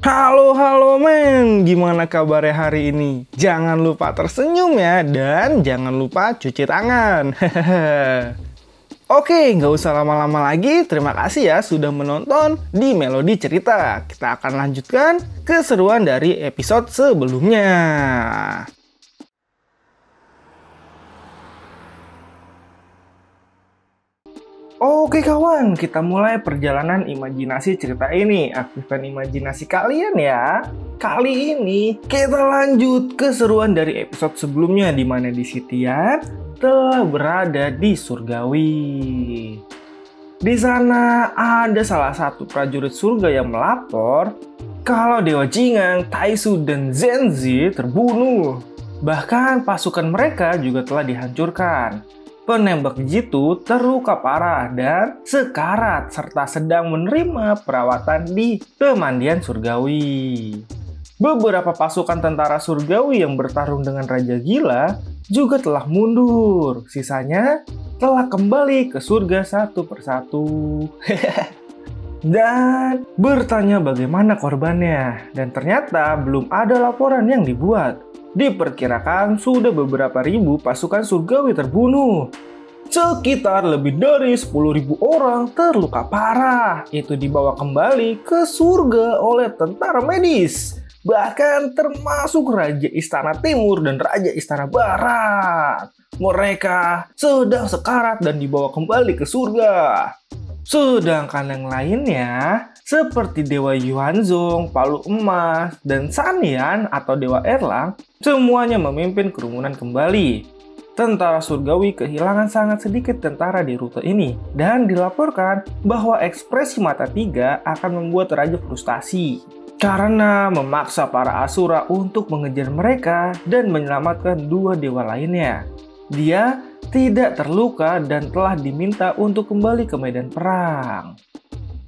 Halo men, gimana kabarnya hari ini? Jangan lupa tersenyum ya, dan jangan lupa cuci tangan. Oke, nggak usah lama-lama lagi. Terima kasih ya sudah menonton di Melodi Cerita. Kita akan lanjutkan keseruan dari episode sebelumnya. Oke kawan, kita mulai perjalanan imajinasi cerita ini. Aktifkan imajinasi kalian ya. Kali ini kita lanjut keseruan dari episode sebelumnya, di mana di Sitian telah berada di Surgawi. Di sana ada salah satu prajurit surga yang melapor kalau Dewa Jingang, Taisu, dan Zenzi terbunuh. Bahkan pasukan mereka juga telah dihancurkan. Penembak jitu terluka parah dan sekarat serta sedang menerima perawatan di pemandian surgawi. Beberapa pasukan tentara surgawi yang bertarung dengan Raja Gila juga telah mundur. Sisanya telah kembali ke surga satu persatu. Dan bertanya bagaimana korbannya. Dan ternyata belum ada laporan yang dibuat. Diperkirakan sudah beberapa ribu pasukan surgawi terbunuh. Sekitar lebih dari 10.000 orang terluka parah. Itu dibawa kembali ke surga oleh tentara medis. Bahkan termasuk Raja Istana Timur dan Raja Istana Barat. Mereka sedang sekarat dan dibawa kembali ke surga. Sedangkan yang lainnya, seperti Dewa Yuanzong, Palu Emas, dan Sanyan atau Dewa Erlang, semuanya memimpin kerumunan kembali. Tentara surgawi kehilangan sangat sedikit tentara di rute ini, dan dilaporkan bahwa ekspresi mata tiga akan membuat Raja frustasi. Karena memaksa para Asura untuk mengejar mereka dan menyelamatkan dua dewa lainnya. Dia tidak terluka dan telah diminta untuk kembali ke medan perang.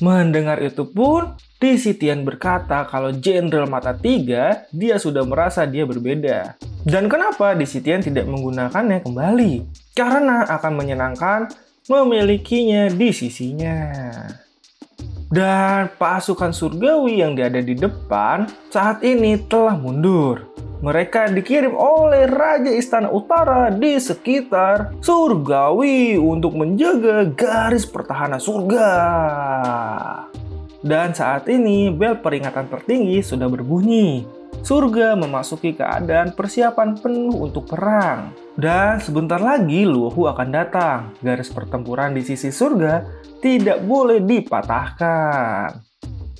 Mendengar itu pun, Sitian berkata kalau Jenderal Mata Tiga, dia sudah merasa dia berbeda. Dan kenapa Sitian tidak menggunakannya kembali? Karena akan menyenangkan memilikinya di sisinya. Dan pasukan surgawi yang ada di depan saat ini telah mundur. Mereka dikirim oleh Raja Istana Utara di sekitar surgawi untuk menjaga garis pertahanan surga. Dan saat ini bel peringatan tertinggi sudah berbunyi. Surga memasuki keadaan persiapan penuh untuk perang. Dan sebentar lagi Luohu akan datang. Garis pertempuran di sisi surga tidak boleh dipatahkan.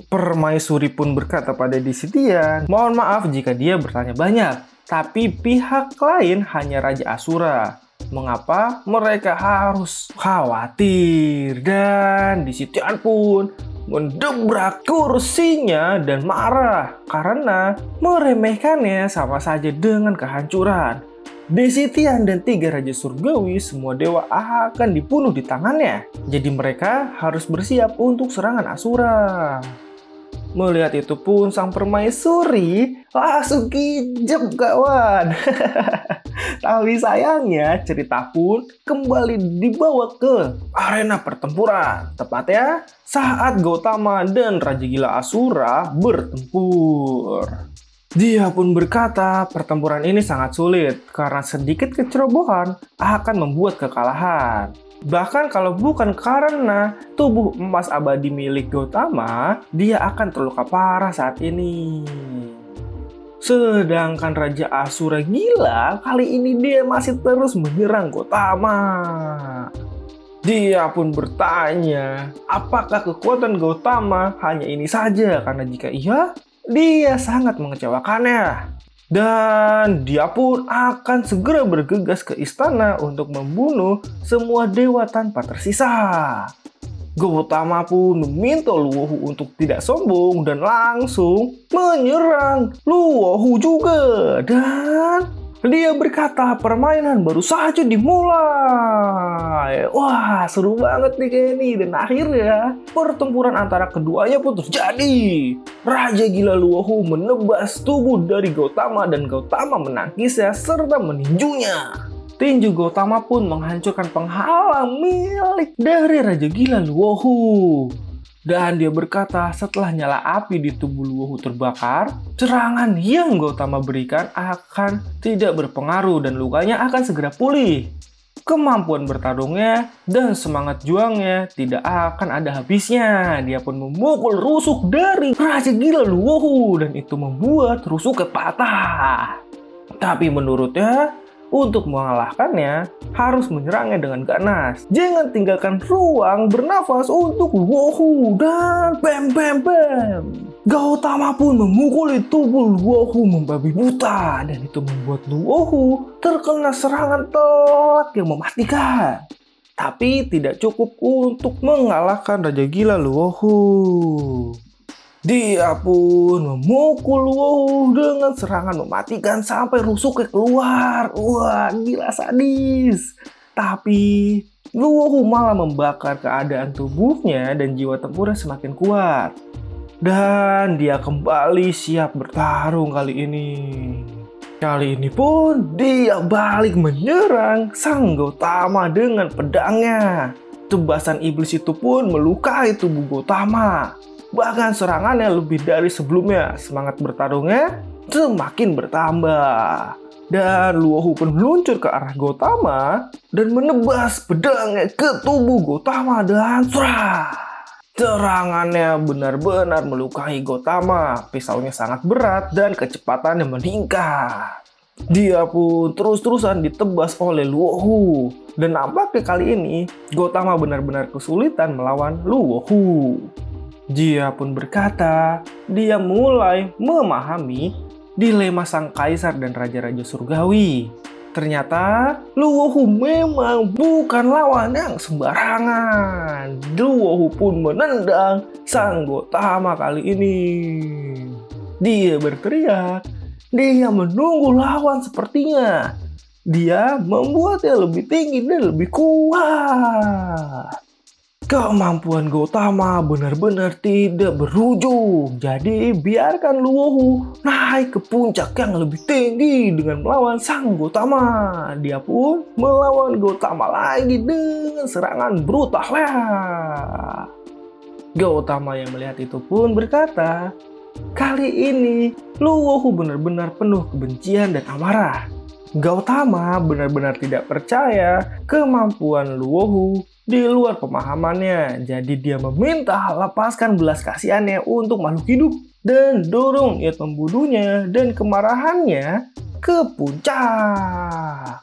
Permaisuri pun berkata pada Sitian, mohon maaf jika dia bertanya banyak, tapi pihak lain hanya Raja Asura. Mengapa mereka harus khawatir? Dan Sitian pun mendebrak kursinya dan marah karena meremehkannya sama saja dengan kehancuran. Sitian dan tiga Raja Surgawi, semua dewa akan dibunuh di tangannya. Jadi mereka harus bersiap untuk serangan Asura. Melihat itu pun sang permaisuri langsung kijep kawan. Tapi sayangnya cerita pun kembali dibawa ke arena pertempuran. Tepatnya saat Gautama dan Raja Gila Asura bertempur. Dia pun berkata pertempuran ini sangat sulit karena sedikit kecerobohan akan membuat kekalahan. Bahkan kalau bukan karena tubuh emas abadi milik Gautama, dia akan terluka parah saat ini. Sedangkan Raja Asura Gila, kali ini dia masih terus menyerang Gautama. Dia pun bertanya, apakah kekuatan Gautama hanya ini saja? Karena jika iya, dia sangat mengecewakannya. Dan dia pun akan segera bergegas ke istana untuk membunuh semua dewa tanpa tersisa. Gautama pun meminta Luohu untuk tidak sombong dan langsung menyerang Luohu juga. Dan dia berkata permainan baru saja dimulai. Wah, seru banget nih kayak ini. Dan akhirnya pertempuran antara keduanya pun terjadi. Raja Gila Luohu menebas tubuh dari Gautama dan Gautama menangkisnya serta meninjunya. Tinju Gautama pun menghancurkan penghalang milik dari Raja Gila Luohu. Dan dia berkata setelah nyala api di tubuh Luohu terbakar, serangan yang Gautama berikan akan tidak berpengaruh dan lukanya akan segera pulih. Kemampuan bertarungnya dan semangat juangnya tidak akan ada habisnya. Dia pun memukul rusuk dari Raja Gila Luohu dan itu membuat rusuknya patah. Tapi menurutnya, untuk mengalahkannya, harus menyerangnya dengan ganas. Jangan tinggalkan ruang bernafas untuk Luohu dan bam bam bam. Gautama pun memukuli tubuh Luohu membabi buta dan itu membuat Luohu terkena serangan telak yang mematikan. Tapi tidak cukup untuk mengalahkan Raja Gila Luohu. Dia pun memukul Luohu dengan serangan mematikan sampai rusuknya keluar. Wah, gila sadis. Tapi Luohu malah membakar keadaan tubuhnya dan jiwa tempurnya semakin kuat. Dan dia kembali siap bertarung kali ini. Kali ini pun dia balik menyerang sang Gautama dengan pedangnya. Tebasan iblis itu pun melukai tubuh Gautama. Bahkan serangannya lebih dari sebelumnya, semangat bertarungnya semakin bertambah. Dan Luohu pun meluncur ke arah Gautama dan menebas pedangnya ke tubuh Gautama dan serangannya benar-benar melukai Gautama. Pisaunya sangat berat dan kecepatannya meningkat. Dia pun terus-terusan ditebas oleh Luohu. Dan nampaknya kali ini Gautama benar-benar kesulitan melawan Luohu. Dia pun berkata, dia mulai memahami dilema sang kaisar dan raja-raja surgawi. Ternyata Luohu memang bukan lawan yang sembarangan. Luohu pun menendang sang Gautama kali ini. Dia berteriak, dia menunggu lawan sepertinya. Dia membuatnya lebih tinggi dan lebih kuat. Kemampuan Gautama benar-benar tidak berujung. Jadi biarkan Luohu naik ke puncak yang lebih tinggi dengan melawan sang Gautama. Dia pun melawan Gautama lagi dengan serangan brutal. Gautama yang melihat itu pun berkata, kali ini Luohu benar-benar penuh kebencian dan amarah. Gautama benar-benar tidak percaya kemampuan Luohu di luar pemahamannya. Jadi dia meminta lepaskan belas kasihannya untuk makhluk hidup dan dorong niat membunuhnya dan kemarahannya ke puncak.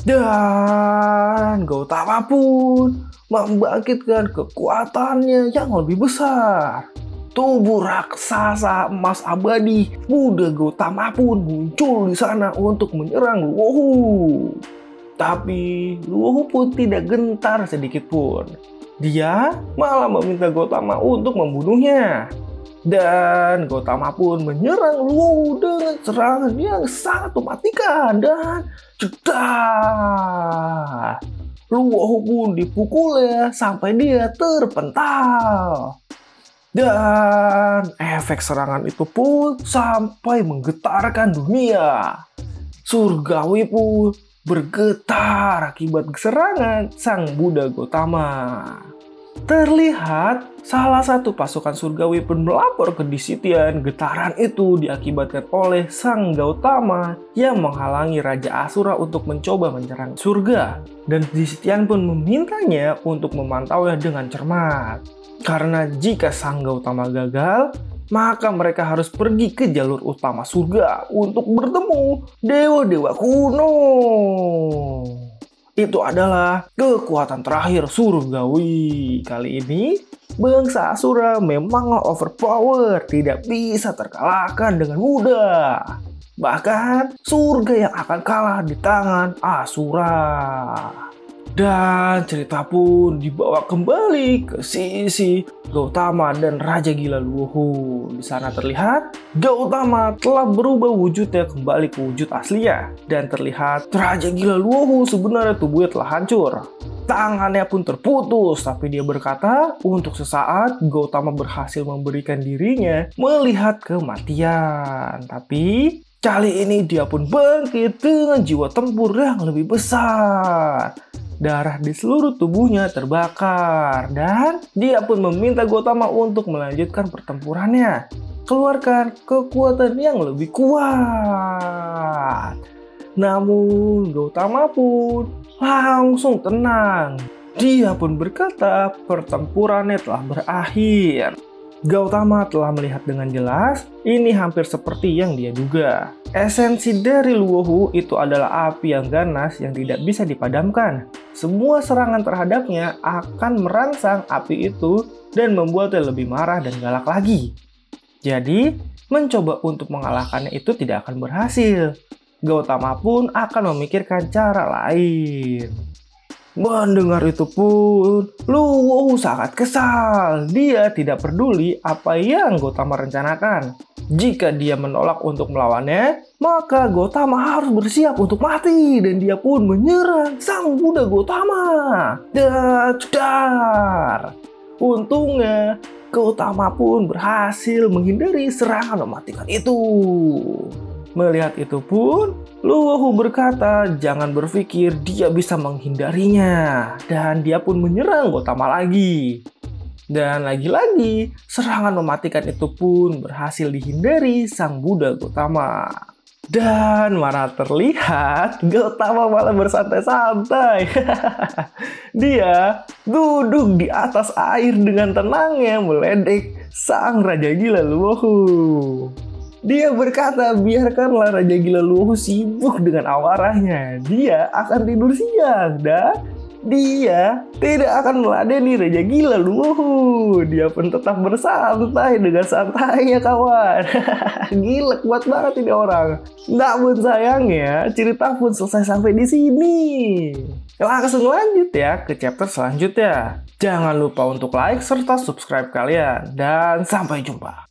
Dan Gautama pun membangkitkan kekuatannya yang lebih besar. Tubuh raksasa emas abadi Buddha Gautama pun muncul di sana untuk menyerang Luohu. Tapi Luohu pun tidak gentar sedikit pun. Dia malah meminta Gautama untuk membunuhnya. Dan Gautama pun menyerang Luohu dengan serangan yang sangat mematikan dan jedar. Luohu pun dipukulnya sampai dia terpental. Dan efek serangan itu pun sampai menggetarkan dunia. Surgawi pun bergetar akibat serangan sang Buddha Gautama. Terlihat salah satu pasukan surgawi pun melapor ke Disitian. Getaran itu diakibatkan oleh sang Gautama yang menghalangi Raja Asura untuk mencoba menyerang surga. Dan Disitian pun memintanya untuk memantaunya dengan cermat. Karena jika sang Gautama gagal, maka mereka harus pergi ke jalur utama surga untuk bertemu dewa-dewa kuno. Itu adalah kekuatan terakhir surgawi. Kali ini, bangsa Asura memang overpower, tidak bisa terkalahkan dengan mudah. Bahkan, surga yang akan kalah di tangan Asura. Dan cerita pun dibawa kembali ke sisi Gautama dan Raja Gila Luohu. Di sana terlihat Gautama telah berubah wujudnya kembali ke wujud aslinya. Dan terlihat Raja Gila Luohu sebenarnya tubuhnya telah hancur. Tangannya pun terputus, tapi dia berkata untuk sesaat Gautama berhasil memberikan dirinya melihat kematian. Tapi kali ini dia pun bangkit dengan jiwa tempur yang lebih besar. Darah di seluruh tubuhnya terbakar dan dia pun meminta Gautama untuk melanjutkan pertempurannya. Keluarkan kekuatan yang lebih kuat. Namun Gautama pun langsung tenang. Dia pun berkata pertempurannya telah berakhir. Gautama telah melihat dengan jelas, ini hampir seperti yang dia duga. Esensi dari Luohu itu adalah api yang ganas yang tidak bisa dipadamkan. Semua serangan terhadapnya akan merangsang api itu dan membuatnya lebih marah dan galak lagi. Jadi, mencoba untuk mengalahkannya itu tidak akan berhasil. Gautama pun akan memikirkan cara lain. Mendengar itu pun, Luohu sangat kesal. Dia tidak peduli apa yang Gautama rencanakan. Jika dia menolak untuk melawannya, maka Gautama harus bersiap untuk mati. Dan dia pun menyerang sang Buddha Gautama. Dan jedar. Untungnya, Gautama pun berhasil menghindari serangan mematikan itu. Melihat itu pun, Luohu berkata jangan berpikir dia bisa menghindarinya. Dan dia pun menyerang Gautama lagi. Dan lagi-lagi, serangan mematikan itu pun berhasil dihindari sang Buddha Gautama. Dan mana terlihat, Gautama malah bersantai-santai. Dia duduk di atas air dengan tenangnya meledek sang Raja Gila Luohu. Dia berkata, biarkanlah Raja Gila Luohu sibuk dengan amarahnya. Dia akan tidur siang dan dia tidak akan meladeni Raja Gila Luohu. Dia pun tetap bersantai dengan santainya kawan. Gila, kuat banget ini orang. Namun sayangnya cerita pun selesai sampai di sini. Langsung lanjut ya ke chapter selanjutnya. Jangan lupa untuk like serta subscribe kalian. Dan sampai jumpa.